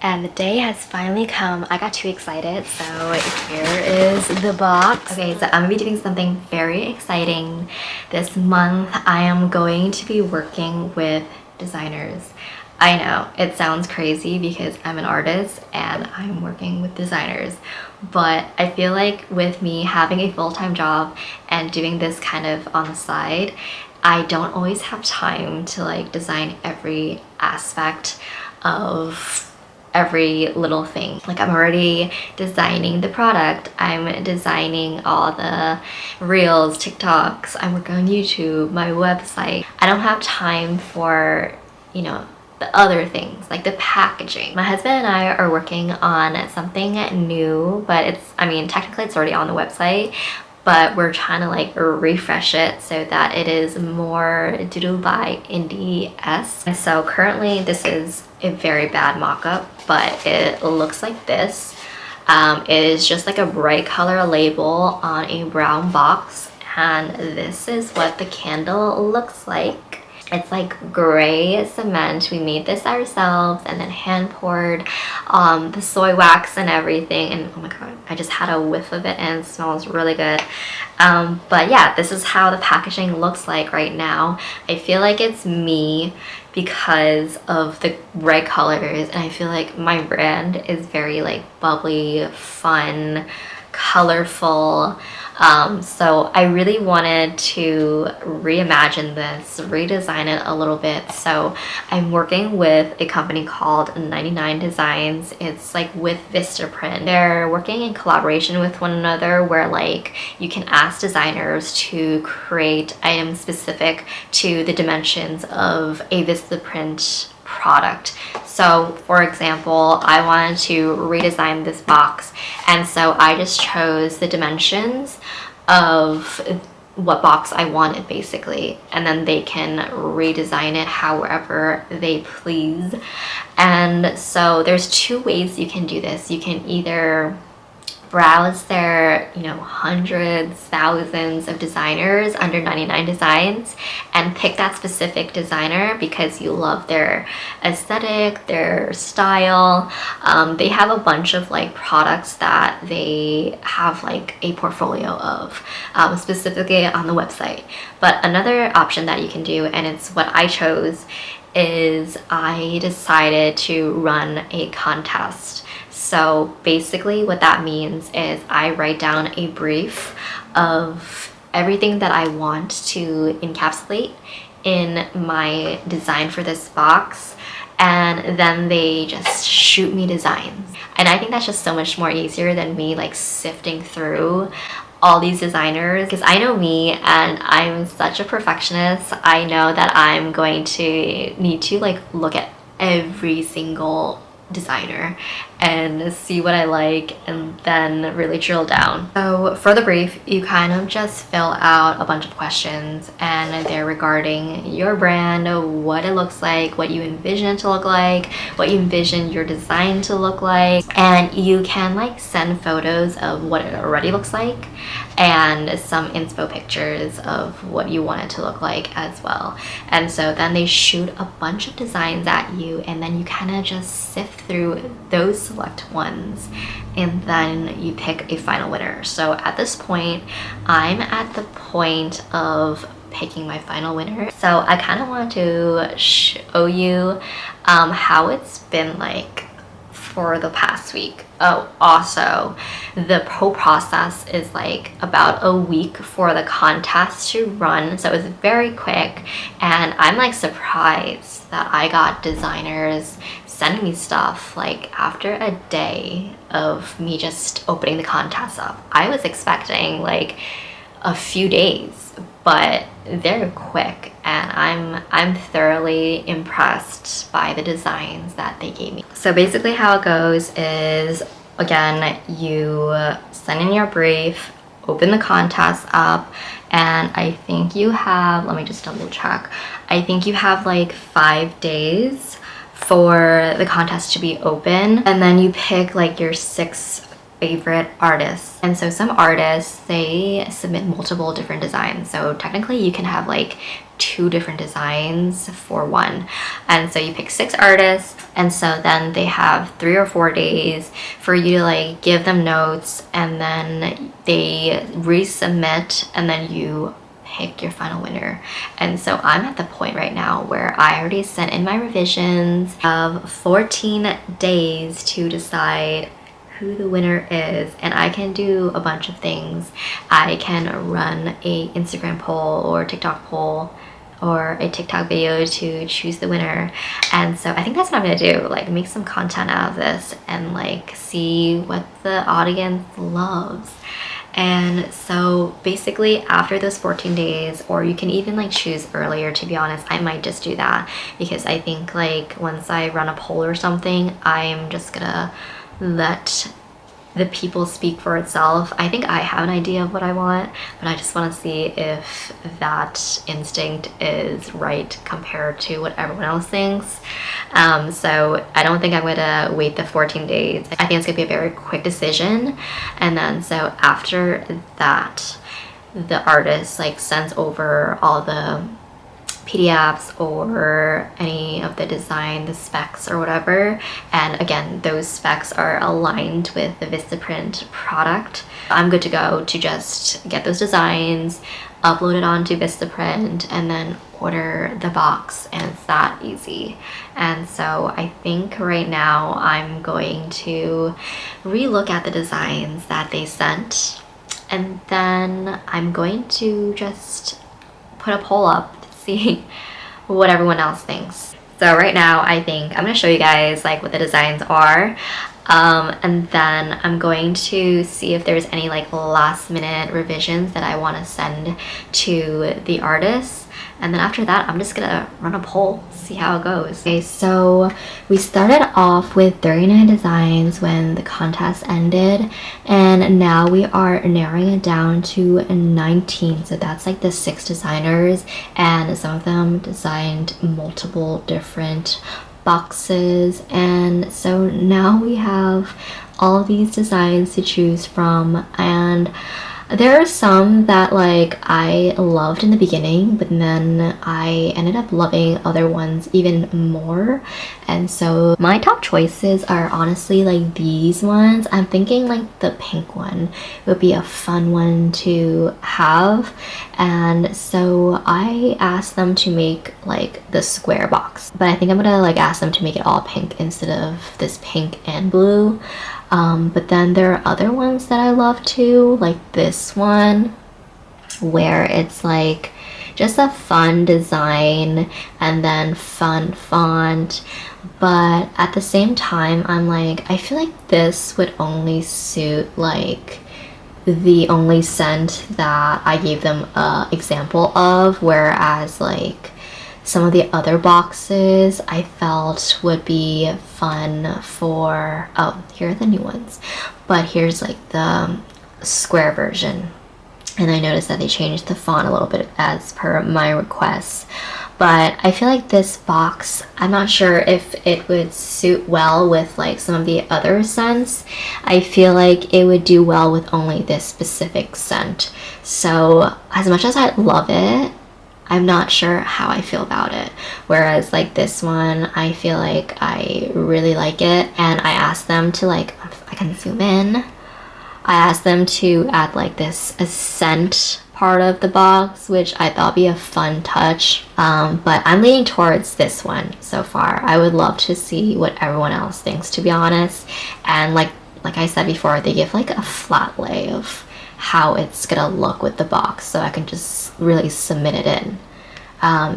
And the day has finally come. I got too excited, so here is the box. Okay, so I'm gonna be doing something very exciting this month. I am going to be working with designers. I know, it sounds crazy because I'm an artist and I'm working with designers, but I feel like with me having a full-time job and doing this kind of on the side, I don't always have time to like design every aspect of every little thing. Like I'm already designing the product, I'm designing all the reels, TikToks, I'm working on YouTube, my website. I don't have time for, you know, the other things like the packaging. My husband and I are working on something new, but it's, I mean, technically it's already on the website, but we're trying to like refresh it so that it is more Dubai indie-esque. So currently this is a very bad mock-up, but it looks like this. It is just like a bright color label on a brown box, and this is what the candle looks like. It's like gray cement. We made this ourselves and then hand poured the soy wax and everything, and oh my god, I just had a whiff of it and it smells really good. But yeah, this is how the packaging looks like right now. I feel like it's me because of the bright colors, and I feel like my brand is very like bubbly, fun, colorful. So I really wanted to reimagine this, redesign it a little bit. So I'm working with a company called 99 Designs. It's like with VistaPrint. They're working in collaboration with one another where like you can ask designers to create items specific to the dimensions of a VistaPrint product. So for example, I wanted to redesign this box, and so I just chose the dimensions of what box I wanted basically, and then they can redesign it however they please. And so there's two ways you can do this. You can either browse their, you know, hundreds, thousands of designers under 99 Designs and pick that specific designer because you love their aesthetic, their style. They have a bunch of like products that they have like a portfolio of, specifically on the website. But another option that you can do, and it's what I chose, is I decided to run a contest. So basically what that means is I write down a brief of everything that I want to encapsulate in my design for this box, and then they just shoot me designs. And I think that's just so much more easier than me like sifting through all these designers, because I know me and I'm such a perfectionist. I know that I'm going to need to like look at every single designer and see what I like and then really drill down. So for the brief, you kind of just fill out a bunch of questions, and they're regarding your brand, what it looks like, what you envision it to look like, what you envision your design to look like, and you can like send photos of what it already looks like and some inspo pictures of what you want it to look like as well. And so then they shoot a bunch of designs at you, and then you kind of just sift through those select ones, and then you pick a final winner. So at this point, I'm at the point of picking my final winner. So I kind of want to show you how it's been like for the past week. Oh, also the whole process is like about a week for the contest to run, so it's very quick, and I'm like surprised that I got designers sending me stuff like after a day of me just opening the contest up. I was expecting like a few days, but they're quick, and I'm thoroughly impressed by the designs that they gave me. So basically how it goes is, again, you send in your brief, open the contest up, and I think you have, let me just double check, I think you have like 5 days for the contest to be open, and then you pick like your 6 favorite artists. And so some artists, they submit multiple different designs, so technically you can have like 2 different designs for one. And so you pick 6 artists, and so then they have 3 or 4 days for you to like give them notes, and then they resubmit, and then you pick your final winner. And so I'm at the point right now where I already sent in my revisions. I have 14 days to decide who the winner is, and I can do a bunch of things. I can run a Instagram poll or TikTok poll or a TikTok video to choose the winner. And so I think that's what I'm gonna do, like make some content out of this and like see what the audience loves. And so basically after those 14 days, or you can even like choose earlier, to be honest, I might just do that, because I think like once I run a poll or something, I'm just gonna let the people speak for itself. I think I have an idea of what I want, but I just want to see if that instinct is right compared to what everyone else thinks. So I don't think I'm gonna wait the 14 days. I think it's gonna be a very quick decision. And then so after that, the artist like sends over all the PDFs or any of the design, the specs or whatever. And again, those specs are aligned with the VistaPrint product. I'm good to go to just get those designs, upload it onto VistaPrint, and then order the box, and it's that easy. And so I think right now I'm going to relook at the designs that they sent, and then I'm going to just put a poll up, see what everyone else thinks. So right now I think I'm going to show you guys like what the designs are, and then I'm going to see if there's any like last minute revisions that I want to send to the artists. And then after that, I'm just gonna run a poll, see how it goes. Okay, so we started off with 39 designs when the contest ended, and now we are narrowing it down to 19. So that's like the 6 designers, and some of them designed multiple different boxes. And so now we have all these designs to choose from, and there are some that like I loved in the beginning, but then I ended up loving other ones even more. And so my top choices are honestly like these ones. I'm thinking like the pink one would be a fun one to have. And so I asked them to make like the square box, but I think I'm gonna like ask them to make it all pink instead of this pink and blue. But then there are other ones that I love too, like this one where it's like just a fun design and then fun font. But at the same time, I'm like, I feel like this would only suit like the only scent that I gave them an example of, whereas like some of the other boxes I felt would be fun for, oh, here are the new ones. But here's like the square version. And I noticed that they changed the font a little bit as per my requests. But I feel like this box, I'm not sure if it would suit well with like some of the other scents. I feel like it would do well with only this specific scent. So as much as I love it, I'm not sure how I feel about it. Whereas like this one, I feel like I really like it. And I asked them to like, I can zoom in. I asked them to add like this scent part of the box, which I thought would be a fun touch. But I'm leaning towards this one so far. I would love to see what everyone else thinks, to be honest. And like I said before, they give like a flat lay of how it's gonna look with the box, so I can just really submit it in.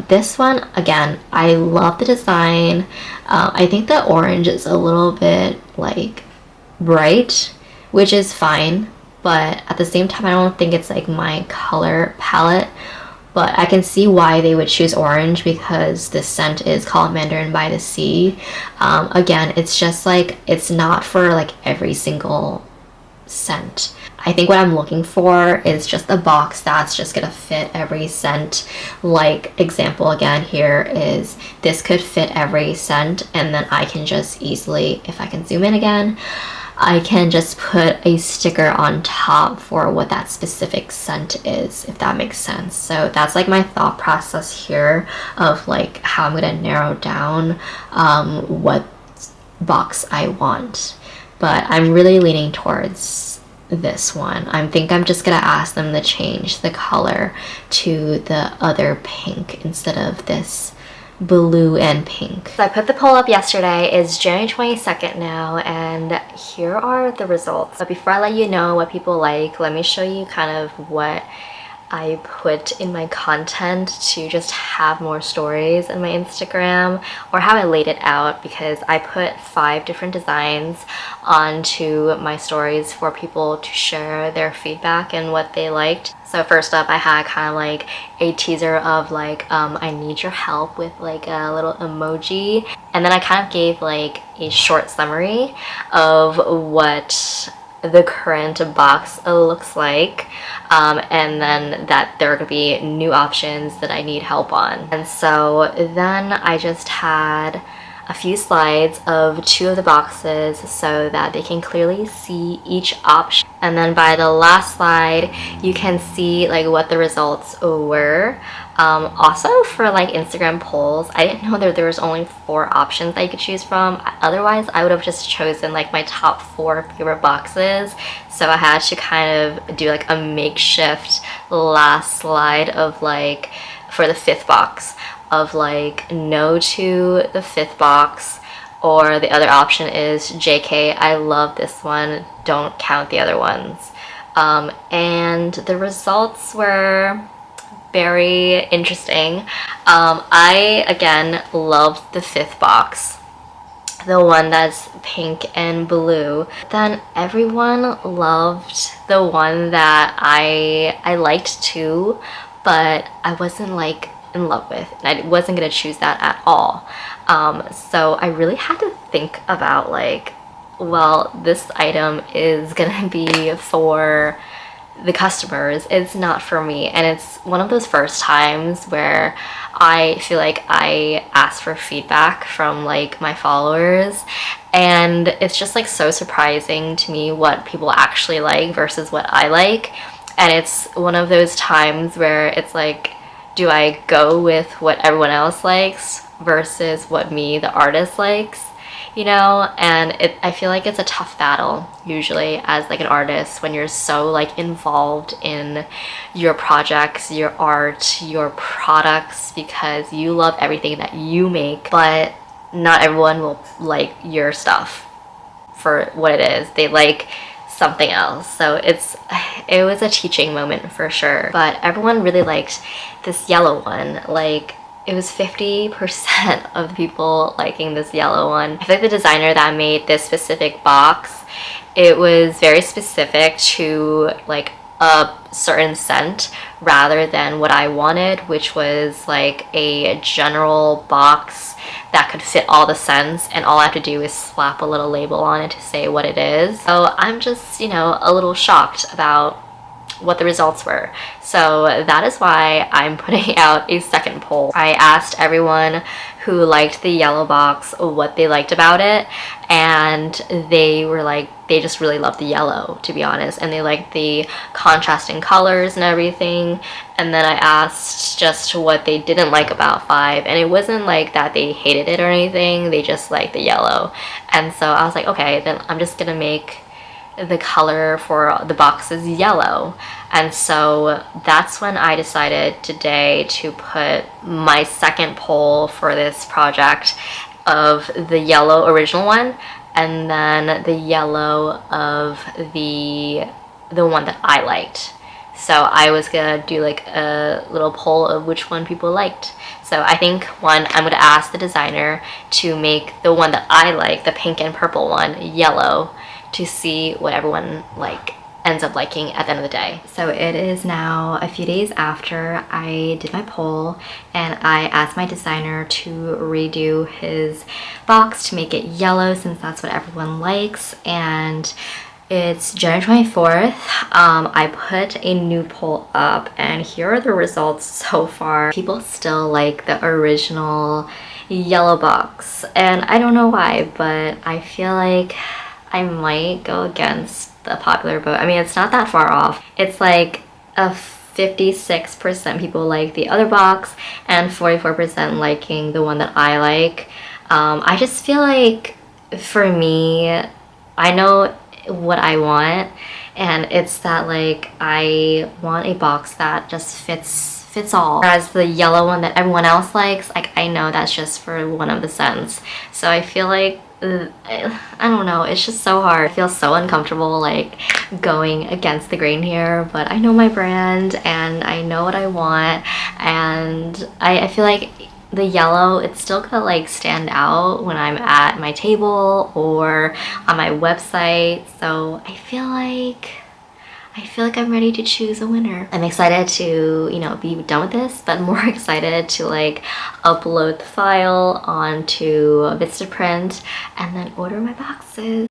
This one, again, I love the design. I think the orange is a little bit like bright, which is fine, but at the same time I don't think it's like my color palette. But I can see why they would choose orange, because this scent is called Mandarin by the Sea. Again, it's just like, it's not for like every single scent. I think what I'm looking for is just a box that's just gonna fit every scent. Like example again here is this could fit every scent, and then I can just easily, if I can zoom in again, I can just put a sticker on top for what that specific scent is, if that makes sense. So that's like my thought process here of like how I'm gonna narrow down what box I want. But I'm really leaning towards this one. I think I'm just gonna ask them to change the color to the other pink instead of this blue and pink. So I put the poll up yesterday. It's January 22nd now, and here are the results. But before I let you know what people like, let me show you kind of what I put in my content to just have more stories in my Instagram, or how I laid it out, because I put 5 different designs onto my stories for people to share their feedback and what they liked. So first up, I had kind of like a teaser of like I need your help with like a little emoji, and then I kind of gave like a short summary of what the current box looks like, and then that there are going to be new options that I need help on. And so then I just had a few slides of 2 of the boxes so that they can clearly see each option. And then by the last slide, you can see like what the results were. Also for like Instagram polls, I didn't know that there was only 4 options that you could choose from. Otherwise, I would have just chosen like my top 4 favorite boxes. So I had to kind of do like a makeshift last slide of like, for the 5th box, of like no to the 5th box, or the other option is JK, I love this one, don't count the other ones. And the results were very interesting. I again loved the 5th box, the one that's pink and blue. Then everyone loved the one that I liked too, but I wasn't like in love with, and I wasn't gonna choose that at all. So I really had to think about like, well, this item is gonna be for the customers, it's not for me. And it's one of those first times where I feel like I ask for feedback from like my followers, and it's just like so surprising to me what people actually like versus what I like. And it's one of those times where it's like, do I go with what everyone else likes versus what me, the artist, likes? You know, and I feel like it's a tough battle usually as like an artist when you're so like involved in your projects, your art, your products, because you love everything that you make, but not everyone will like your stuff for what it is. They like something else. So it was a teaching moment for sure. But everyone really liked this yellow one. Like, it was 50% of the people liking this yellow one. I feel like the designer that made this specific box, it was very specific to like a certain scent rather than what I wanted, which was like a general box that could fit all the scents, and all I have to do is slap a little label on it to say what it is. So I'm just, you know, a little shocked about what the results were. So that is why I'm putting out a second poll. I asked everyone who liked the yellow box what they liked about it, and they were like, they just really loved the yellow, to be honest, and they liked the contrasting colors and everything. And then I asked just what they didn't like about 5, and it wasn't like that they hated it or anything, they just liked the yellow. And so I was like, okay, then I'm just gonna make the color for the boxes yellow. And so that's when I decided today to put my second poll for this project of the yellow original one, and then the yellow of the one that I liked. So I was gonna do like a little poll of which one people liked. So I think I'm gonna ask the designer to make the one that I like, the pink and purple one, yellow, to see what everyone like ends up liking at the end of the day. So it is now a few days after I did my poll, and I asked my designer to redo his box to make it yellow since that's what everyone likes. And it's January 24th. I put a new poll up, and here are the results so far. People still like the original yellow box, and I don't know why, but I feel like I might go against the popular vote. I mean, it's not that far off. It's like a 56% people like the other box and 44% liking the one that I like. I just feel like for me, I know what I want, and it's that like I want a box that just fits all. Whereas the yellow one that everyone else likes, like I know that's just for one of the scents. So I feel like I don't know, it's just so hard. I feel so uncomfortable like going against the grain here, but I know my brand and I know what I want, and I feel like the yellow, it's still gonna like stand out when I'm at my table or on my website. So I feel like I'm ready to choose a winner. I'm excited to, you know, be done with this, but more excited to like upload the file onto VistaPrint and then order my boxes.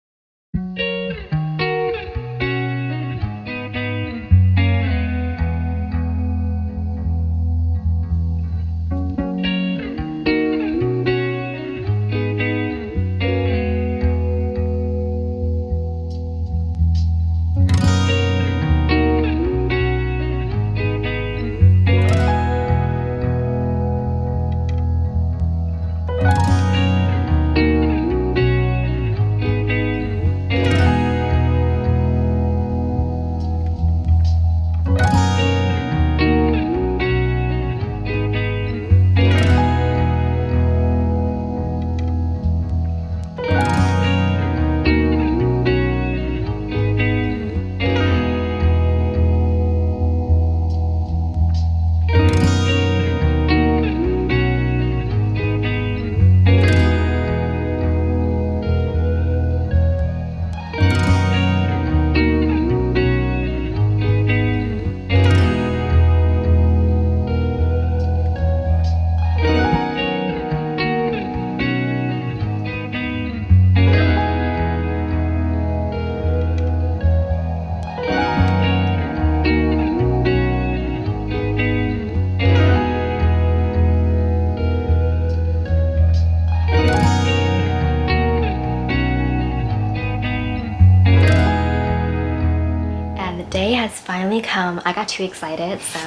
And the day has finally come. I got too excited, so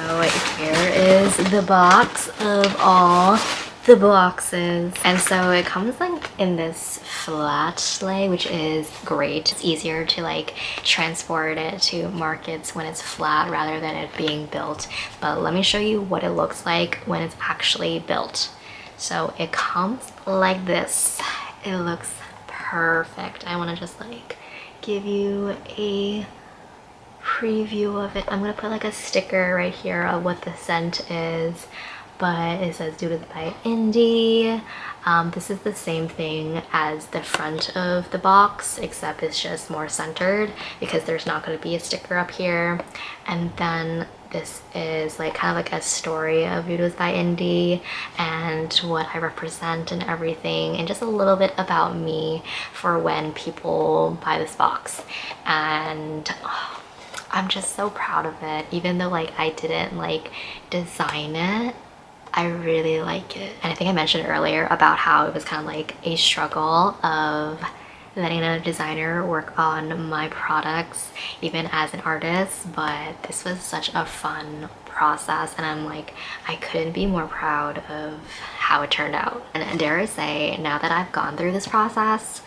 here is the box of all the boxes. And so it comes like in this flat lay, which is great. It's easier to like transport it to markets when it's flat rather than it being built. But let me show you what it looks like when it's actually built. So it comes like this. It looks perfect. I want to just like give you a preview of it. I'm gonna put like a sticker right here of what the scent is, but it says "Do This by Indie." This is the same thing as the front of the box, except it's just more centered because there's not going to be a sticker up here. And then this is like kind of like a story of Voodoo's by Indie and what I represent and everything, and just a little bit about me for when people buy this box. And I'm just so proud of it. Even though like I didn't like design it, I really like it. And I think I mentioned earlier about how it was kind of like a struggle of letting a designer work on my products even as an artist, but this was such a fun process, and I'm like, I couldn't be more proud of how it turned out. And dare I say, now that I've gone through this process,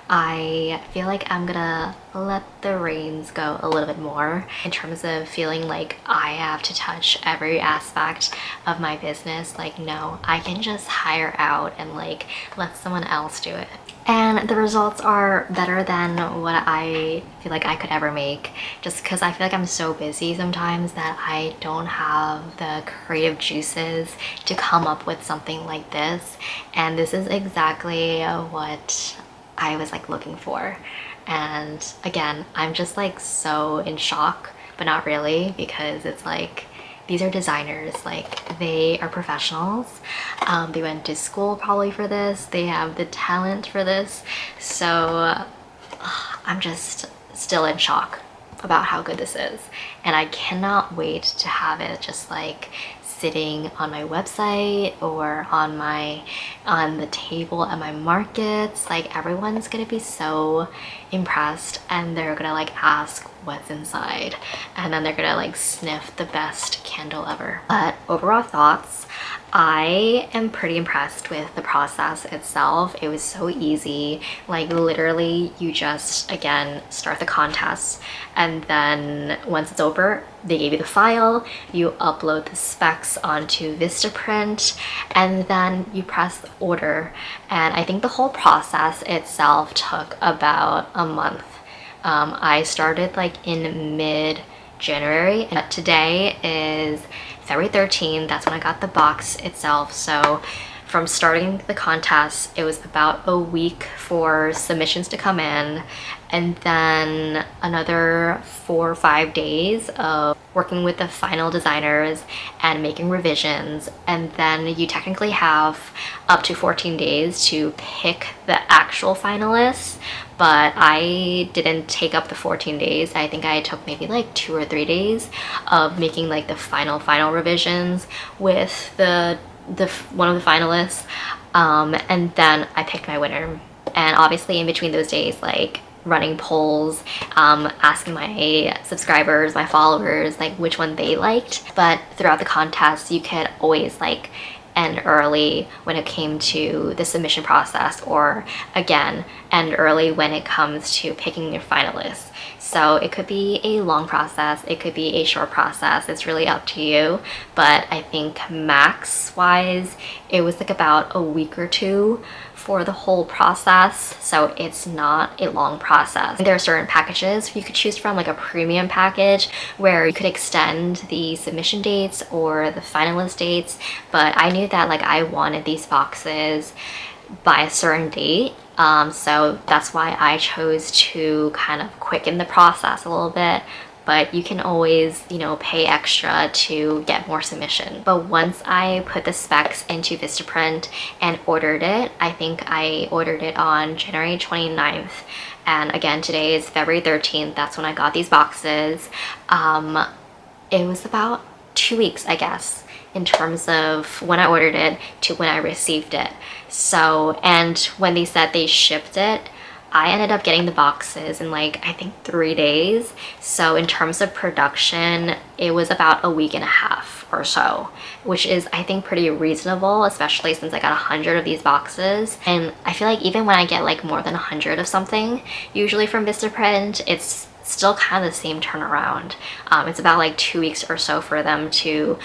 I feel like I'm gonna let the reins go a little bit more in terms of feeling like I have to touch every aspect of my business. Like, no, I can just hire out and like let someone else do it. And the results are better than what I feel like I could ever make, just because I feel like I'm so busy sometimes that I don't have the creative juices to come up with something like this. And this is exactly what I was like looking for. And again, I'm just like so in shock, but not really, because it's like these are designers, like they are professionals. They went to school probably for this, they have the talent for this. So I'm just still in shock about how good this is, and I cannot wait to have it just like sitting on my website or on the table at my markets, like everyone's gonna be so impressed and they're gonna like ask what's inside, and then they're gonna like sniff the best candle ever. But overall thoughts, I am pretty impressed with the process itself. It was so easy. Like literally you just, again, start the contest, and then once it's over, they gave you the file, you upload the specs onto VistaPrint, and then you press order. And I think the whole process itself took about a month. I started like in mid-January, and today is February 13th. That's when I got the box itself. So from starting the contest, it was about a week for submissions to come in, and then another 4 or 5 days of working with the final designers and making revisions. And then you technically have up to 14 days to pick the actual finalists, but I didn't take up the 14 days. I think I took maybe like 2 or 3 days of making like the final revisions with the one of the finalists, and then I picked my winner. And obviously in between those days, like running polls, asking my subscribers, my followers, like which one they liked. But throughout the contest, you could always like end early when it came to the submission process, or again, end early when it comes to picking your finalists. So it could be a long process, it could be a short process, it's really up to you. But I think max wise, it was like about a week or 2 for the whole process, so it's not a long process. There are certain packages you could choose from, like a premium package where you could extend the submission dates or the finalist dates, but I knew that like I wanted these boxes by a certain date, so that's why I chose to kind of quicken the process a little bit. But you can always, you know, pay extra to get more submission. But once I put the specs into VistaPrint and ordered it, I think I ordered it on January 29th. And again, today is February 13th. That's when I got these boxes. It was about 2 weeks, I guess, in terms of when I ordered it to when I received it. So, and when they said they shipped it, I ended up getting the boxes in like, I think 3 days. So in terms of production, it was about a week and a half or so, which is I think pretty reasonable, especially since I got 100 of these boxes. And I feel like even when I get like more than 100 of something, usually from VistaPrint, it's still kind of the same turnaround. It's about like 2 weeks or so for them to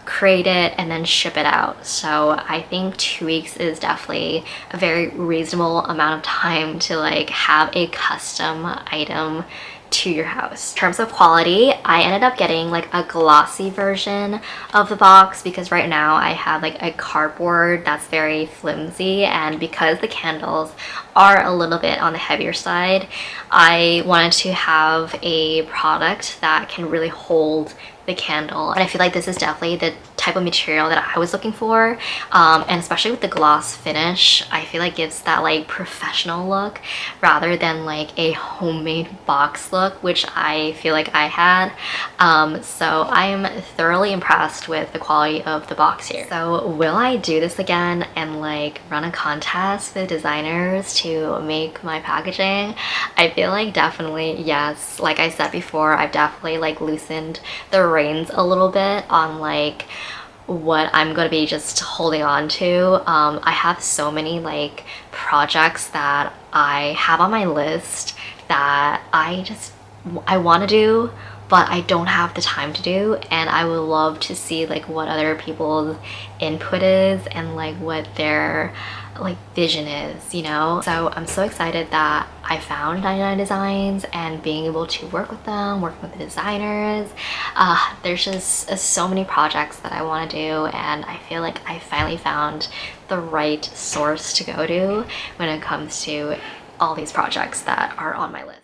create it and then ship it out. So I think 2 weeks is definitely a very reasonable amount of time to like have a custom item to your house. In terms of quality, I ended up getting like a glossy version of the box because right now I have like a cardboard that's very flimsy, and because the candles are a little bit on the heavier side, I wanted to have a product that can really hold the candle. And I feel like this is definitely the type of material that I was looking for, and especially with the gloss finish, I feel like gives that like professional look rather than like a homemade box look, which I feel like I had. So I'm thoroughly impressed with the quality of the box here. So will I do this again and like run a contest with designers to make my packaging? I feel like definitely yes. Like I said before, I've definitely like loosened the reins a little bit on like what I'm gonna be just holding on to. I have so many like projects that I have on my list that I want to do, but I don't have the time to do, and I would love to see like what other people's input is and like what their like vision is, you know? So I'm so excited that I found 99 Designs and being able to work with them, working with the designers. There's just so many projects that I want to do, and I feel like I finally found the right source to go to when it comes to all these projects that are on my list.